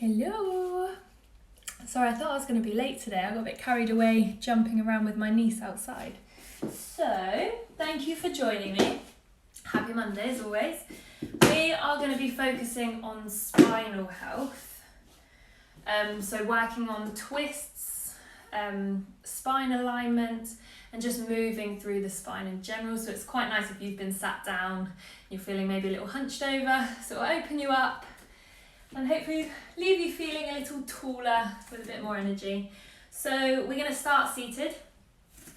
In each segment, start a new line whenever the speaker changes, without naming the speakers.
Hello! Sorry, I thought I was going to be late today. I got a bit carried away jumping around with my niece outside. So, thank you for joining me. Happy Monday as always. We are going to be focusing on spinal health. So working on twists, spine alignment, and just moving through the spine in general. So it's quite nice if you've been sat down, you're feeling maybe a little hunched over. So it'll open you up and hopefully leave you feeling a little taller with a bit more energy. So we're going to start seated.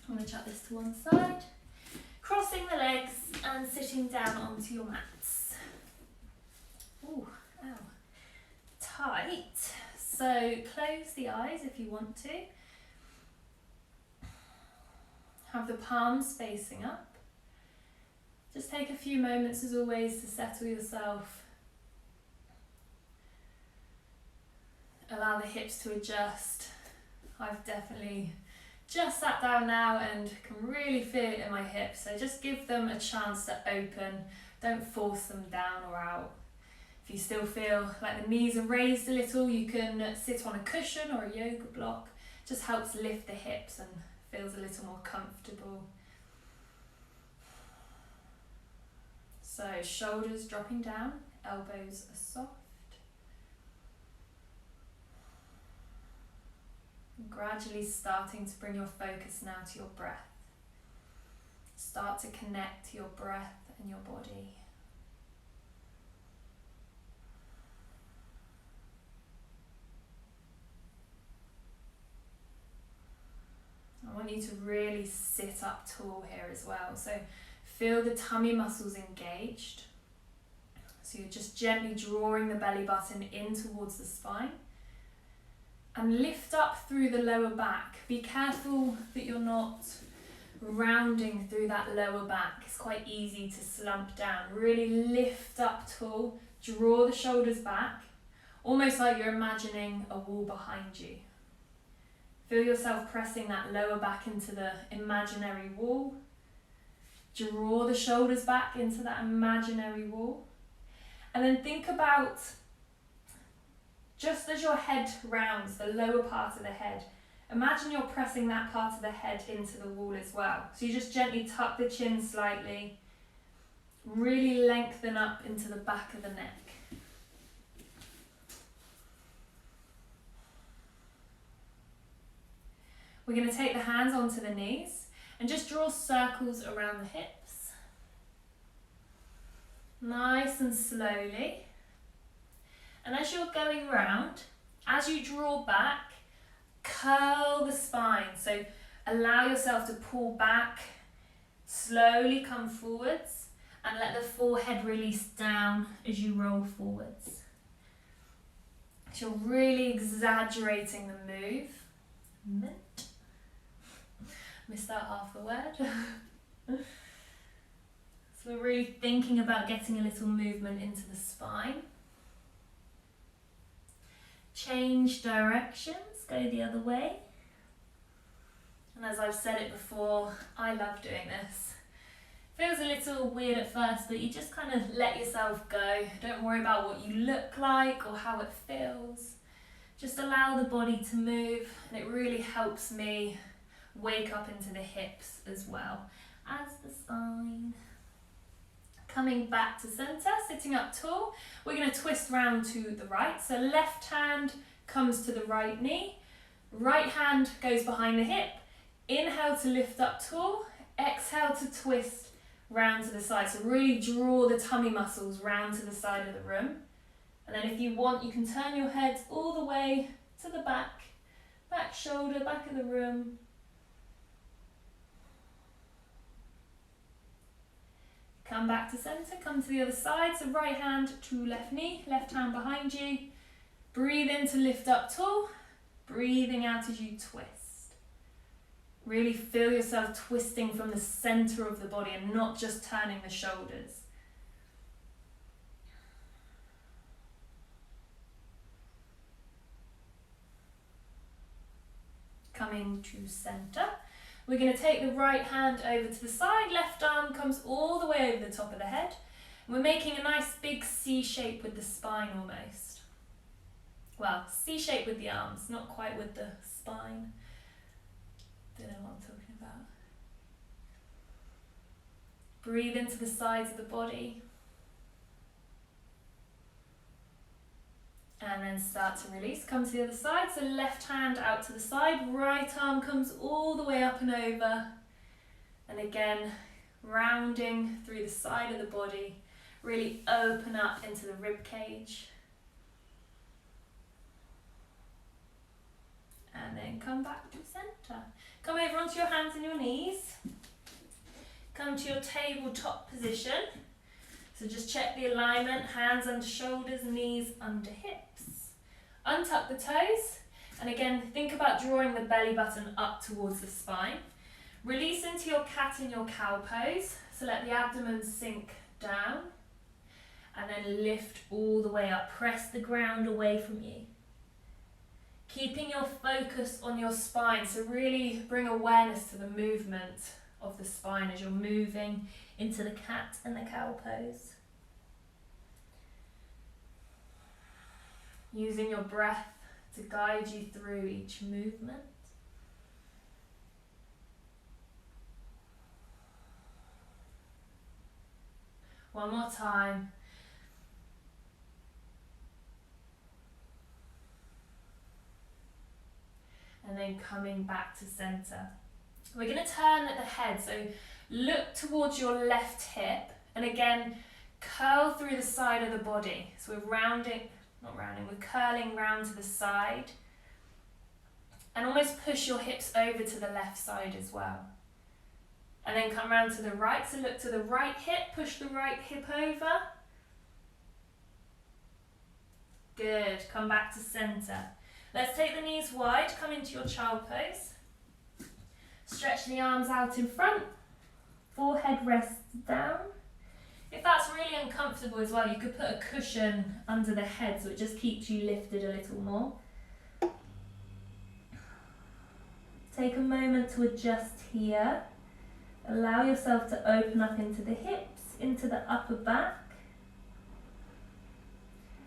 I'm going to chuck this to one side. Crossing the legs and sitting down onto your mats. Ooh, ow. Tight. So close the eyes if you want to. Have the palms facing up. Just take a few moments as always to settle yourself. Allow the hips to adjust. I've definitely just sat down now and can really feel it in my hips. So just give them a chance to open. Don't force them down or out. If you still feel like the knees are raised a little, you can sit on a cushion or a yoga block. Just helps lift the hips and feels a little more comfortable. So shoulders dropping down, elbows are soft. Gradually starting to bring your focus now to your breath. Start to connect your breath and your body. I want you to really sit up tall here as well. So feel the tummy muscles engaged. So you're just gently drawing the belly button in towards the spine. And lift up through the lower back. Be careful that you're not rounding through that lower back. It's quite easy to slump down. Really lift up tall. Draw the shoulders back. Almost like you're imagining a wall behind you. Feel yourself pressing that lower back into the imaginary wall. Draw the shoulders back into that imaginary wall. And then think about, just as your head rounds, the lower part of the head, imagine you're pressing that part of the head into the wall as well. So you just gently tuck the chin slightly, really lengthen up into the back of the neck. We're going to take the hands onto the knees and just draw circles around the hips. Nice and slowly. And as you're going round, as you draw back, curl the spine. So allow yourself to pull back, slowly come forwards, and let the forehead release down as you roll forwards. So you're really exaggerating the move. Missed out half the word. So we're really thinking about getting a little movement into the spine. Change directions, go the other way. And as I've said it before, I love doing this. Feels a little weird at first, but you just kind of let yourself go. Don't worry about what you look like or how it feels. Just allow the body to move, and it really helps me wake up into the hips as well as the spine. Coming back to center, sitting up tall, we're going to twist round to the right. So left hand comes to the right knee, right hand goes behind the hip. Inhale to lift up tall, exhale to twist round to the side. So really draw the tummy muscles round to the side of the room. And then if you want, you can turn your head all the way to the back shoulder, back of the room. Come back to center, come to the other side. So right hand to left knee, left hand behind you. Breathe in to lift up tall. Breathing out as you twist. Really feel yourself twisting from the center of the body and not just turning the shoulders. Coming to center. We're going to take the right hand over to the side, left arm comes all the way over the top of the head. And we're making a nice big C shape with the spine almost. well, C shape with the arms, not quite with the spine. Don't know what I'm talking about. Breathe into the sides of the body. And then start to release. Come to the other side. So left hand out to the side. Right arm comes all the way up and over. And again, rounding through the side of the body. Really open up into the rib cage. And then come back to center. Come over onto your hands and your knees. Come to your tabletop position. So just check the alignment, hands under shoulders, knees under hips. Untuck the toes, and again, think about drawing the belly button up towards the spine. Release into your cat and your cow pose, so let the abdomen sink down, and then lift all the way up. Press the ground away from you. Keeping your focus on your spine, so really bring awareness to the movement of the spine as you're moving into the cat and the cow pose. Using your breath to guide you through each movement. One more time. And then coming back to center. We're going to turn at the head, so look towards your left hip, and again, curl through the side of the body. So we're we're curling round to the side, and almost push your hips over to the left side as well. And then come round to the right, so look to the right hip, push the right hip over. Good, come back to center. Let's take the knees wide, come into your child pose. Stretch the arms out in front, forehead rests down. If that's really uncomfortable as well, you could put a cushion under the head so it just keeps you lifted a little more. Take a moment to adjust here. Allow yourself to open up into the hips, into the upper back.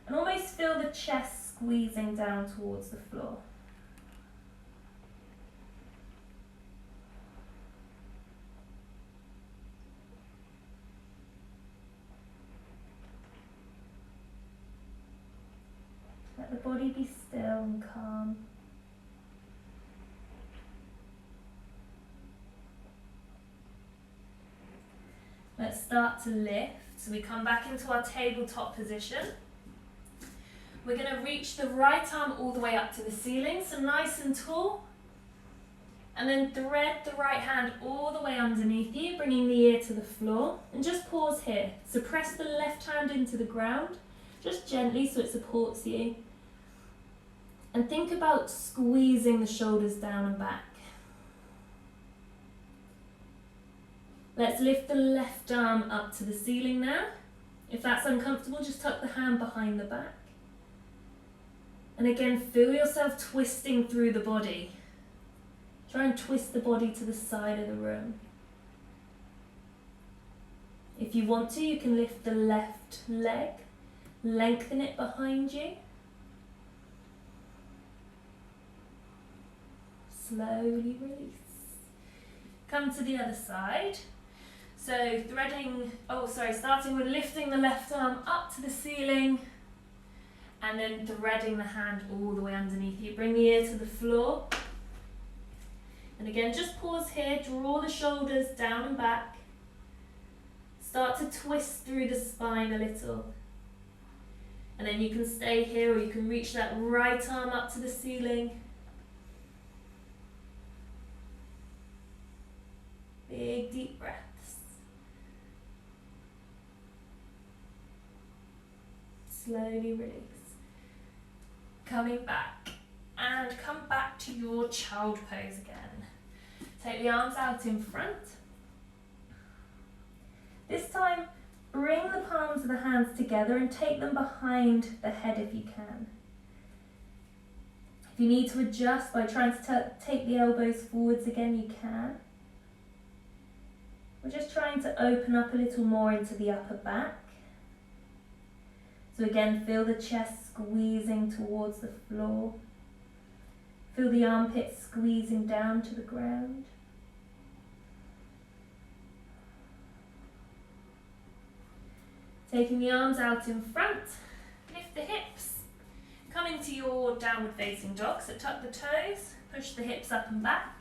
And almost feel the chest squeezing down towards the floor. Let the body be still and calm. Let's start to lift. So we come back into our tabletop position. We're going to reach the right arm all the way up to the ceiling, so nice and tall. And then thread the right hand all the way underneath you, bringing the ear to the floor. And just pause here. So press the left hand into the ground, just gently so it supports you. And think about squeezing the shoulders down and back. Let's lift the left arm up to the ceiling now. If that's uncomfortable, just tuck the hand behind the back. And again, feel yourself twisting through the body. Try and twist the body to the side of the room. If you want to, you can lift the left leg, lengthen it behind you. Slowly release. Come to the other side. So starting with lifting the left arm up to the ceiling and then threading the hand all the way underneath you. Bring the ear to the floor. And again, just pause here, draw the shoulders down and back. Start to twist through the spine a little. And then you can stay here or you can reach that right arm up to the ceiling. Big deep breaths. Slowly release. Coming back. And come back to your child pose again. Take the arms out in front. This time, bring the palms of the hands together and take them behind the head if you can. If you need to adjust by trying to take the elbows forwards again, you can. We're just trying to open up a little more into the upper back. So again, feel the chest squeezing towards the floor. Feel the armpits squeezing down to the ground. Taking the arms out in front, lift the hips. Come into your downward facing dog, so tuck the toes, push the hips up and back.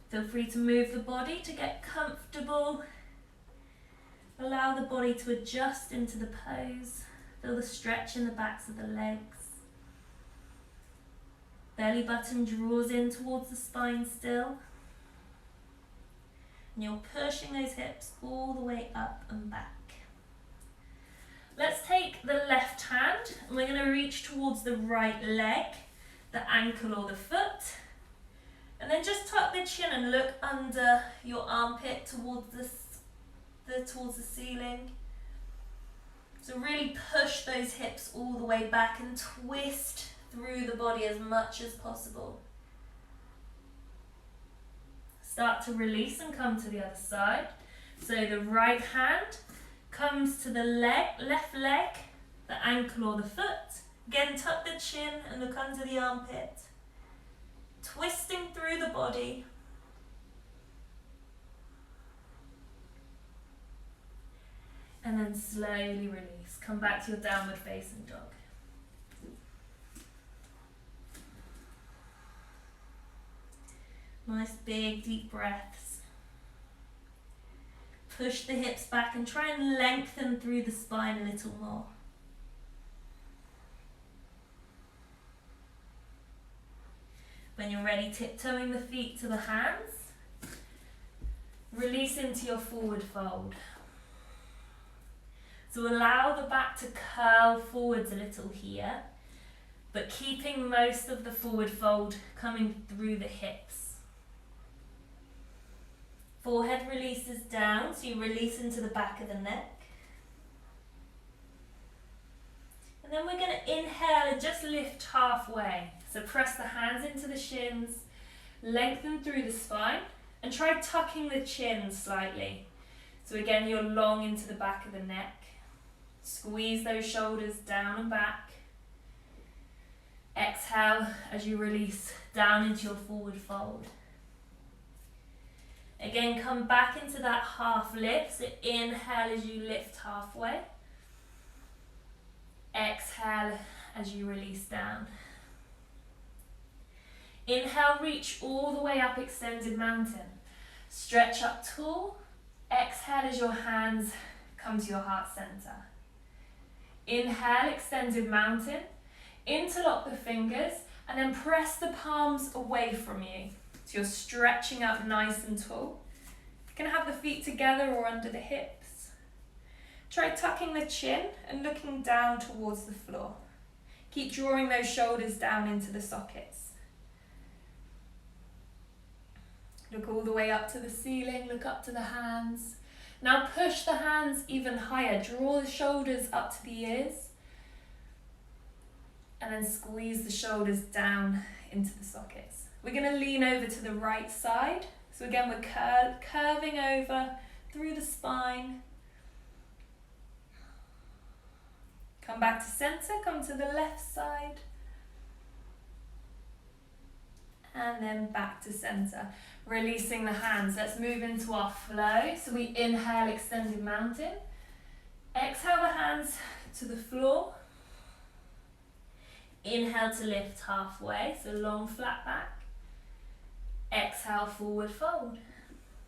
Feel free to move the body to get comfortable. Allow the body to adjust into the pose. Feel the stretch in the backs of the legs. Belly button draws in towards the spine still. And you're pushing those hips all the way up and back. Let's take the left hand and we're going to reach towards the right leg, the ankle or the foot. And then just tuck the chin and look under your armpit towards the ceiling. So really push those hips all the way back and twist through the body as much as possible. Start to release and come to the other side. So the right hand comes to the left leg, the ankle or the foot. Again, tuck the chin and look under the armpit. Twisting through the body. And then slowly release. Come back to your downward facing dog. Nice big deep breaths. Push the hips back and try and lengthen through the spine a little more. When you're ready, tiptoeing the feet to the hands. Release into your forward fold. So allow the back to curl forwards a little here, but keeping most of the forward fold coming through the hips. Forehead releases down, so you release into the back of the neck. And then we're going to inhale and just lift halfway. So press the hands into the shins, lengthen through the spine, and try tucking the chin slightly. So again, you're long into the back of the neck. Squeeze those shoulders down and back. Exhale as you release down into your forward fold. Again, come back into that half lift. So inhale as you lift halfway. Exhale as you release down. Inhale, reach all the way up, extended mountain. Stretch up tall. Exhale as your hands come to your heart center. Inhale, extended mountain. Interlock the fingers and then press the palms away from you. So you're stretching up nice and tall. You can have the feet together or under the hips. Try tucking the chin and looking down towards the floor. Keep drawing those shoulders down into the sockets. Look all the way up to the ceiling, look up to the hands. Now push the hands even higher. Draw the shoulders up to the ears. And then squeeze the shoulders down into the sockets. We're going to lean over to the right side. So again, we're curving over through the spine. Come back to center, come to the left side. And then back to center. Releasing the hands. Let's move into our flow. So we inhale, extended mountain. Exhale the hands to the floor. Inhale to lift halfway, so long flat back. Exhale, forward fold.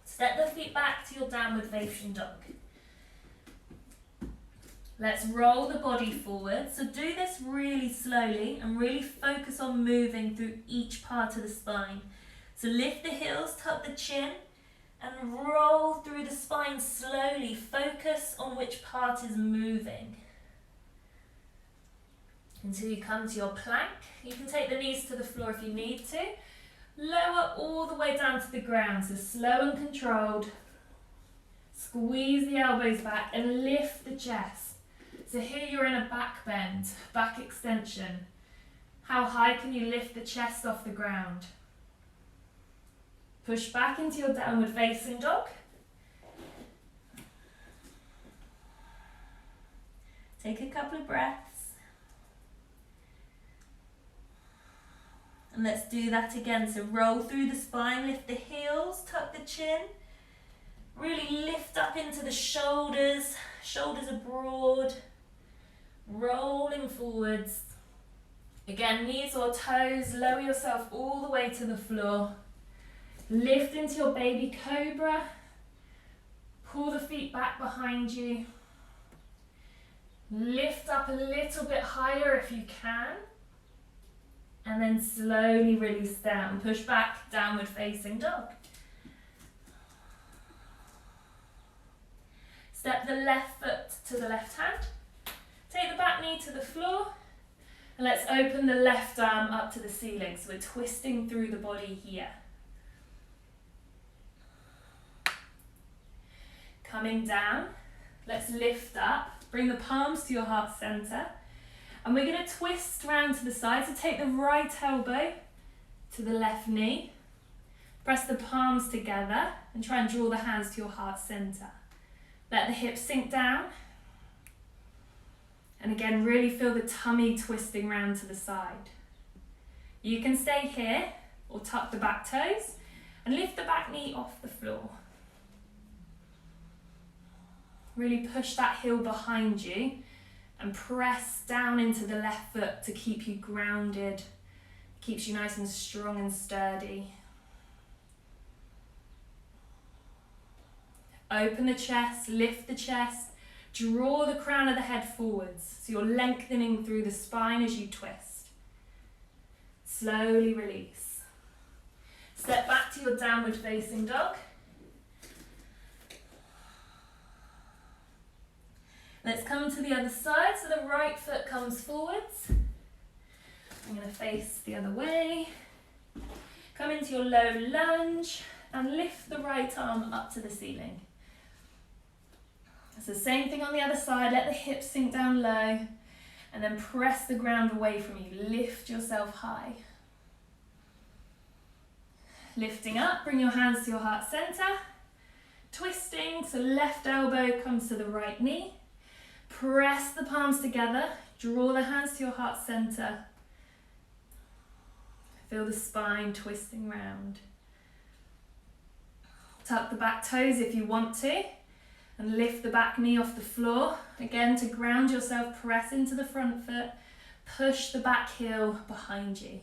Step the feet back to your downward facing dog. Let's roll the body forward. So do this really slowly and really focus on moving through each part of the spine. So lift the heels, tuck the chin, and roll through the spine slowly. Focus on which part is moving. Until you come to your plank. You can take the knees to the floor if you need to. Lower all the way down to the ground, so slow and controlled. Squeeze the elbows back and lift the chest. So here you're in a back bend, back extension. How high can you lift the chest off the ground? Push back into your downward facing dog. Take a couple of breaths. And let's do that again. So roll through the spine, lift the heels, tuck the chin. Really lift up into the shoulders. Shoulders are broad. Rolling forwards. Again, knees or toes, lower yourself all the way to the floor. Lift into your baby cobra. Pull the feet back behind you. Lift up a little bit higher if you can. And then slowly release down. Push back, downward facing dog. Step the left foot to the left hand. Take the back knee to the floor. And let's open the left arm up to the ceiling. So we're twisting through the body here. Coming down, let's lift up. Bring the palms to your heart center. And we're going to twist round to the side. So take the right elbow to the left knee. Press the palms together and try and draw the hands to your heart center. Let the hips sink down. And again, really feel the tummy twisting round to the side. You can stay here or tuck the back toes and lift the back knee off the floor. Really push that heel behind you and press down into the left foot to keep you grounded. Keeps you nice and strong and sturdy. Open the chest, lift the chest, draw the crown of the head forwards. So you're lengthening through the spine as you twist. Slowly release. Step back to your downward facing dog. Let's come to the other side. So the right foot comes forwards. I'm going to face the other way. Come into your low lunge and lift the right arm up to the ceiling. It's the same thing on the other side. Let the hips sink down low and then press the ground away from you. Lift yourself high. Lifting up, bring your hands to your heart center. Twisting, so left elbow comes to the right knee. Press the palms together, draw the hands to your heart center. Feel the spine twisting round. Tuck the back toes if you want to, and lift the back knee off the floor. Again, to ground yourself, press into the front foot, push the back heel behind you.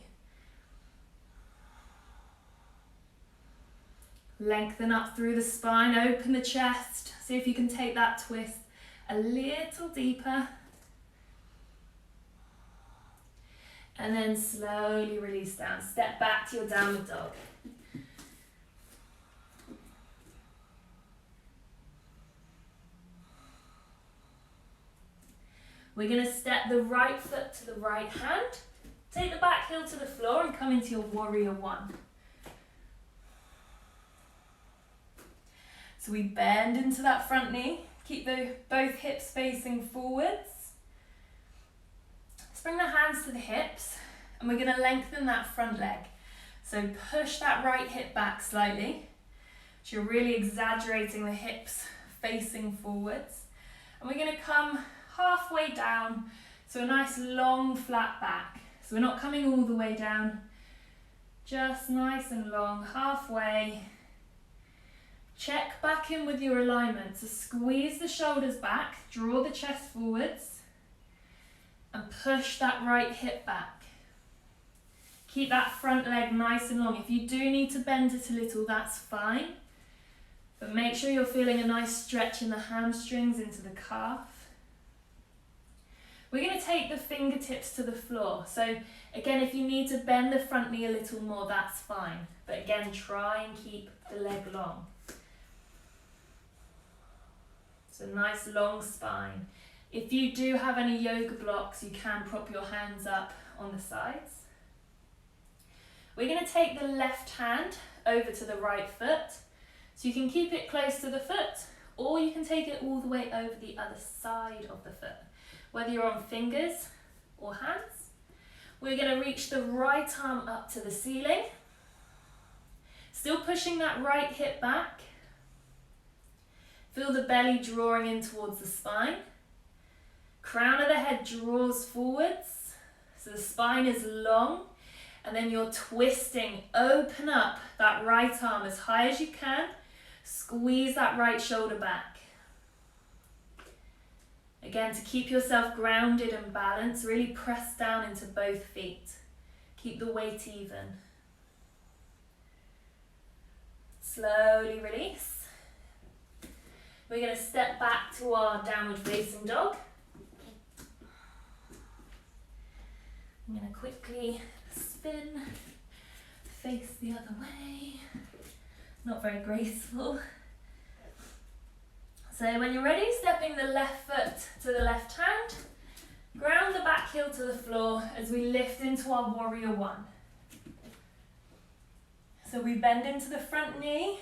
Lengthen up through the spine, open the chest. See if you can take that twist a little deeper. And then slowly release down. Step back to your downward dog. We're going to step the right foot to the right hand. Take the back heel to the floor and come into your warrior one. So we bend into that front knee. Keep both hips facing forwards. Let's bring the hands to the hips and we're going to lengthen that front leg. So push that right hip back slightly. So you're really exaggerating the hips facing forwards. And we're going to come halfway down. So a nice long flat back. So we're not coming all the way down. Just nice and long, halfway. Check back in with your alignment. So squeeze the shoulders back, draw the chest forwards, and push that right hip back. Keep that front leg nice and long. If you do need to bend it a little, that's fine. But make sure you're feeling a nice stretch in the hamstrings into the calf. We're going to take the fingertips to the floor. So again, if you need to bend the front knee a little more, that's fine. But again, try and keep the leg long. So nice long spine. If you do have any yoga blocks, you can prop your hands up on the sides. We're going to take the left hand over to the right foot. So you can keep it close to the foot, or you can take it all the way over the other side of the foot. Whether you're on fingers or hands. We're going to reach the right arm up to the ceiling. Still pushing that right hip back. Feel the belly drawing in towards the spine. Crown of the head draws forwards, so the spine is long, and then you're twisting. Open up that right arm as high as you can. Squeeze that right shoulder back. Again, to keep yourself grounded and balanced, really press down into both feet. Keep the weight even. Slowly release. We're going to step back to our downward facing dog. I'm going to quickly spin, face the other way. Not very graceful. So when you're ready, stepping the left foot to the left hand, ground the back heel to the floor as we lift into our warrior one. So we bend into the front knee,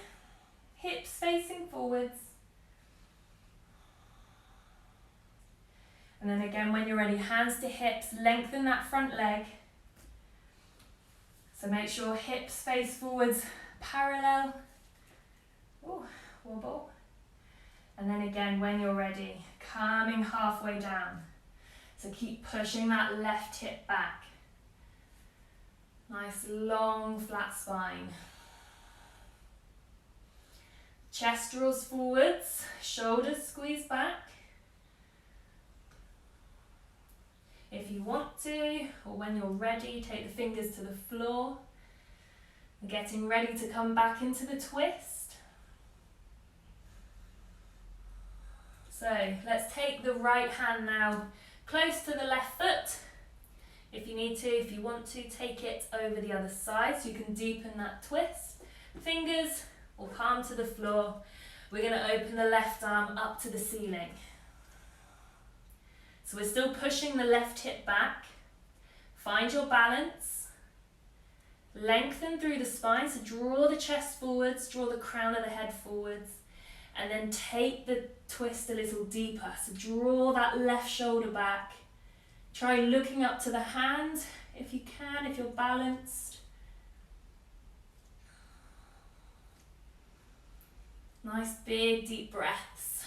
hips facing forwards. And then again, when you're ready, hands to hips, lengthen that front leg. So make sure hips face forwards, parallel. Ooh, wobble. And then again, when you're ready, coming halfway down. So keep pushing that left hip back. Nice long flat spine. Chest draws forwards, shoulders squeeze back. If you want to, or when you're ready, take the fingers to the floor. Getting ready to come back into the twist. So let's take the right hand now close to the left foot. If you need to, if you want to, take it over the other side so you can deepen that twist. Fingers or palm to the floor. We're going to open the left arm up to the ceiling. So we're still pushing the left hip back. Find your balance. Lengthen through the spine, so draw the chest forwards, draw the crown of the head forwards, and then take the twist a little deeper. So draw that left shoulder back. Try looking up to the hand if you can, if you're balanced. Nice big deep breaths.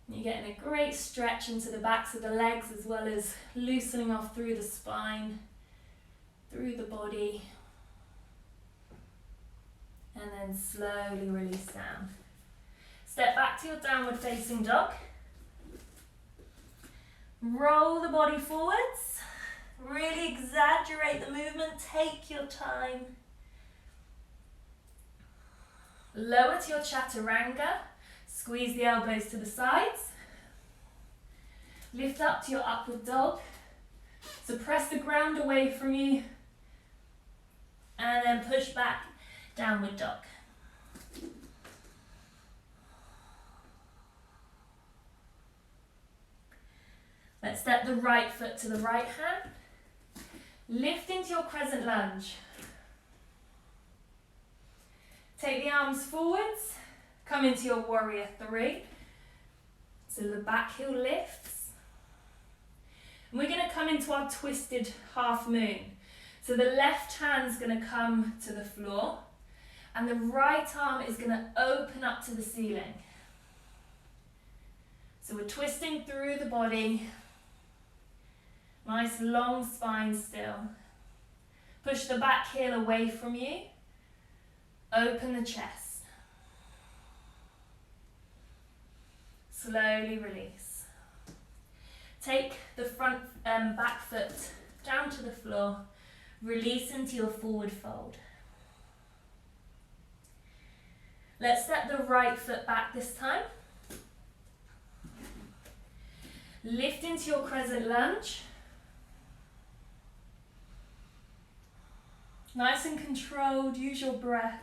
You're getting a great stretch into the backs of the legs as well as loosening off through the spine, through the body. And then slowly release down. Step back to your downward facing dog. Roll the body forwards. Really exaggerate the movement. Take your time. Lower to your chaturanga. Squeeze the elbows to the sides. Lift up to your upward dog. So press the ground away from you. And then push back, downward dog. Let's step the right foot to the right hand. Lift into your crescent lunge. Take the arms forwards. Come into your warrior three. So the back heel lifts. And we're going to come into our twisted half moon. So the left hand's going to come to the floor. And the right arm is going to open up to the ceiling. So we're twisting through the body. Nice long spine still. Push the back heel away from you. Open the chest. Slowly release. Take the front back foot down to the floor. Release into your forward fold. Let's step the right foot back this time. Lift into your crescent lunge. Nice and controlled, use your breath.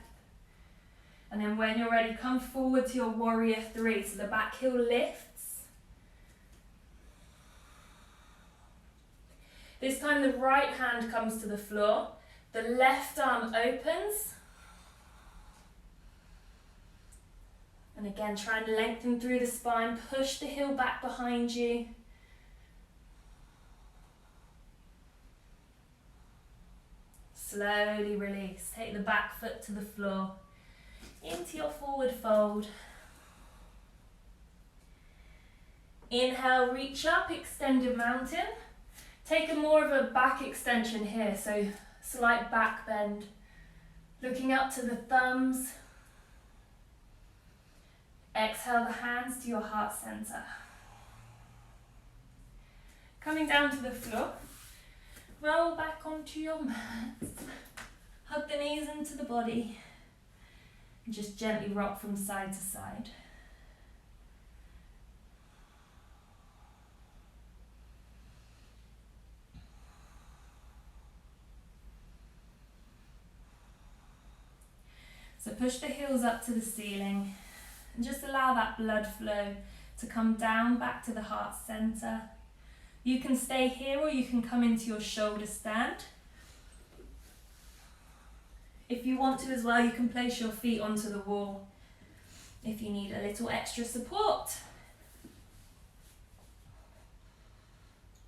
And then when you're ready, come forward to your warrior three. So the back heel lifts. This time the right hand comes to the floor. The left arm opens. And again, try and lengthen through the spine. Push the heel back behind you. Slowly release. Take the back foot to the floor. Into your forward fold. Inhale, reach up, extended mountain. Take a more of a back extension here, so slight back bend. Looking up to the thumbs. Exhale the hands to your heart center. Coming down to the floor. Roll back onto your mat. Hug the knees into the body. And just gently rock from side to side. So push the heels up to the ceiling and just allow that blood flow to come down back to the heart center. You can stay here or you can come into your shoulder stand. If you want to as well, you can place your feet onto the wall if you need a little extra support.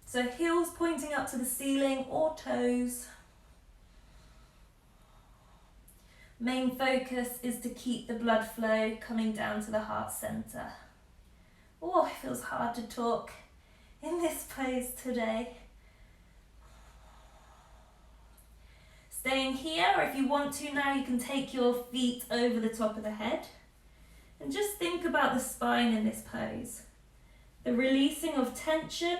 So heels pointing up to the ceiling or toes. Main focus is to keep the blood flow coming down to the heart center. Oh, it feels hard to talk in this pose today. Staying here, or if you want to now, you can take your feet over the top of the head and just think about the spine in this pose. The releasing of tension.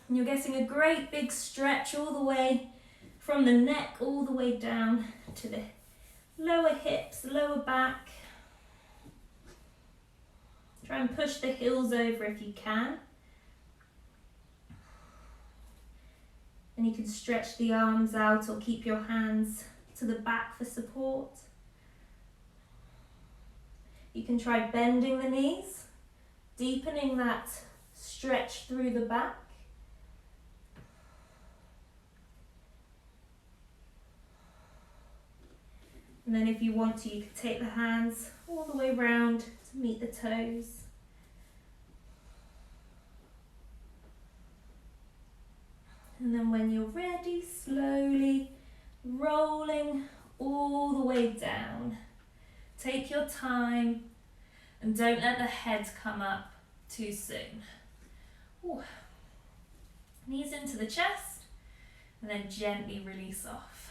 And you're getting a great big stretch all the way from the neck all the way down to the lower hips, lower back. Try and push the heels over if you can. And you can stretch the arms out or keep your hands to the back for support. You can try bending the knees, deepening that stretch through the back. And then if you want to, you can take the hands all the way round to meet the toes. And then when you're ready, slowly rolling all the way down. Take your time and don't let the head come up too soon. Ooh. Knees into the chest and then gently release off.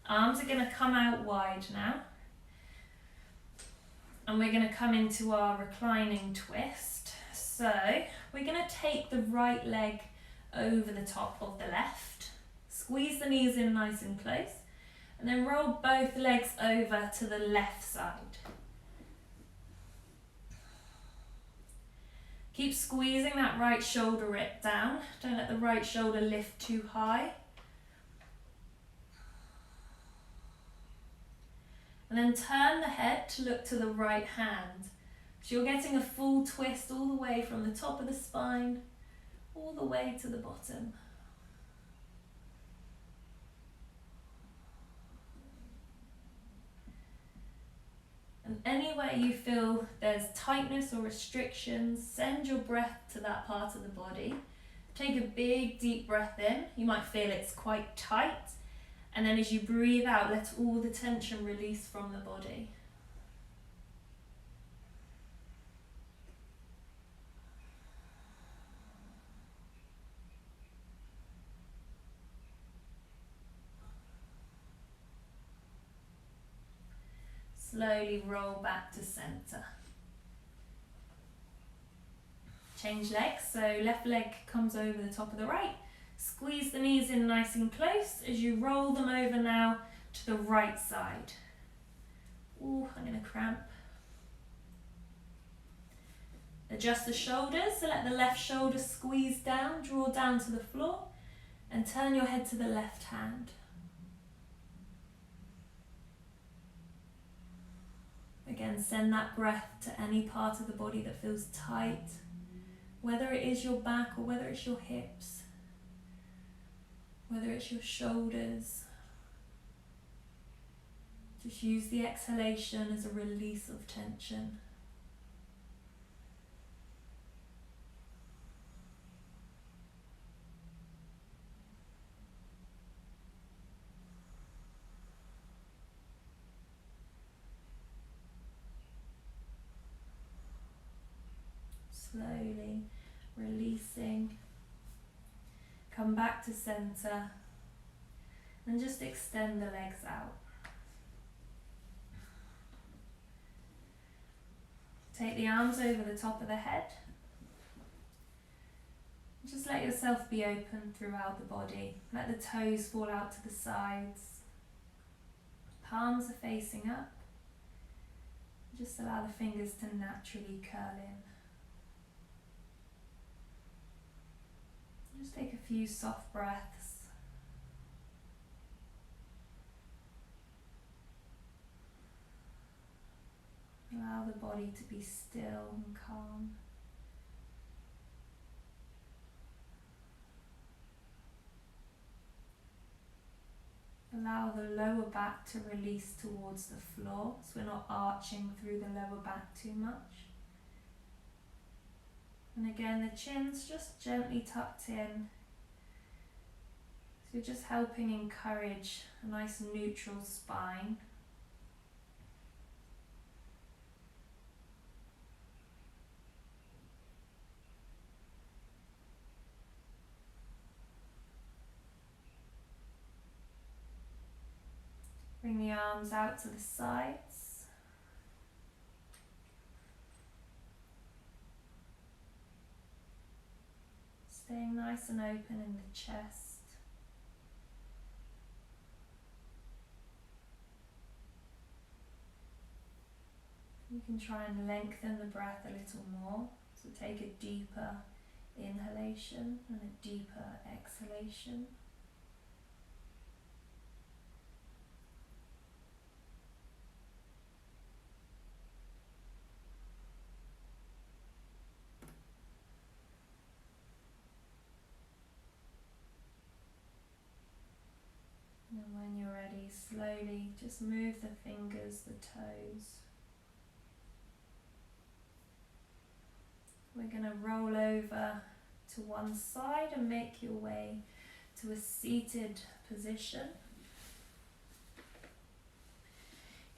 Arms are going to come out wide now. And we're going to come into our reclining twist. So we're going to take the right leg over the top of the left. Squeeze the knees in nice and close. And then roll both legs over to the left side. Keep squeezing that right shoulder rip down. Don't let the right shoulder lift too high. And then turn the head to look to the right hand. So you're getting a full twist all the way from the top of the spine, all the way to the bottom. And anywhere you feel there's tightness or restrictions, send your breath to that part of the body. Take a big deep breath in. You might feel it's quite tight. And then as you breathe out, let all the tension release from the body. Slowly roll back to center. Change legs, so left leg comes over the top of the right. Squeeze the knees in nice and close as you roll them over now to the right side. Ooh, I'm going to cramp. Adjust the shoulders, so let the left shoulder squeeze down, draw down to the floor, and turn your head to the left hand. Again, send that breath to any part of the body that feels tight, whether it is your back or whether it's your hips, whether it's your shoulders. Just use the exhalation as a release of tension. slowly releasing. Come back to center and just extend the legs out. Take the arms over the top of the head. Just let yourself be open throughout the body. Let the toes fall out to the sides. Palms are facing up. Just allow the fingers to naturally curl in. Just take a few soft breaths. Allow the body to be still and calm. Allow the lower back to release towards the floor, so we're not arching through the lower back too much. And again, the chin's just gently tucked in. So you're just helping encourage a nice neutral spine. Bring the arms out to the sides. Staying nice and open in the chest. You can try and lengthen the breath a little more. So take a deeper inhalation and a deeper exhalation. And when you're ready, slowly just move the fingers, the toes. We're going to roll over to one side and make your way to a seated position.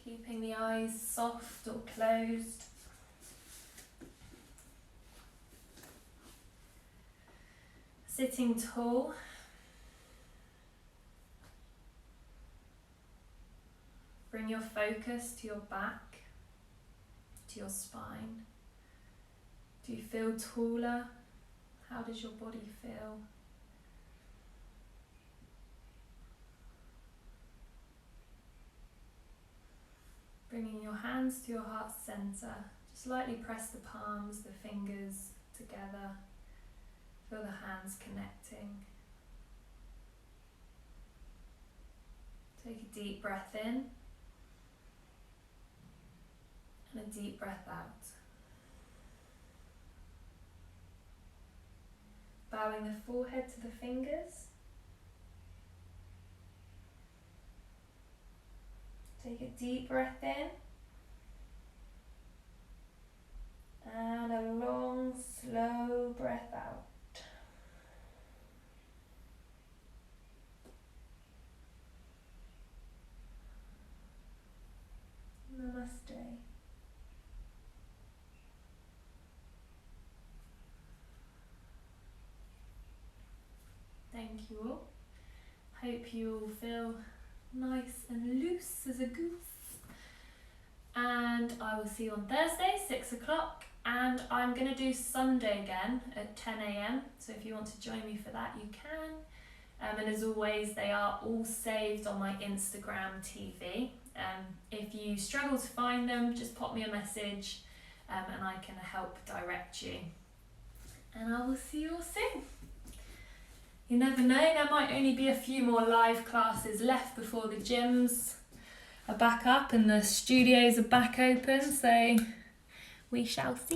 Keeping the eyes soft or closed. Sitting tall. Bring your focus to your back, to your spine. Do you feel taller? How does your body feel? Bringing your hands to your heart center. Just lightly press the palms, the fingers together. Feel the hands connecting. Take a deep breath in. And a deep breath out. Bowing the forehead to the fingers. Take a deep breath in. And a long, slow breath out. Namaste. Thank you all. Hope you all feel nice and loose as a goose. And I will see you on Thursday, 6 o'clock. And I'm going to do Sunday again at 10 a.m. So if you want to join me for that, you can. And as always, they are all saved on my Instagram TV. If you struggle to find them, just pop me a message and I can help direct you. And I will see you all soon. You never know, there might only be a few more live classes left before the gyms are back up and the studios are back open, so we shall see.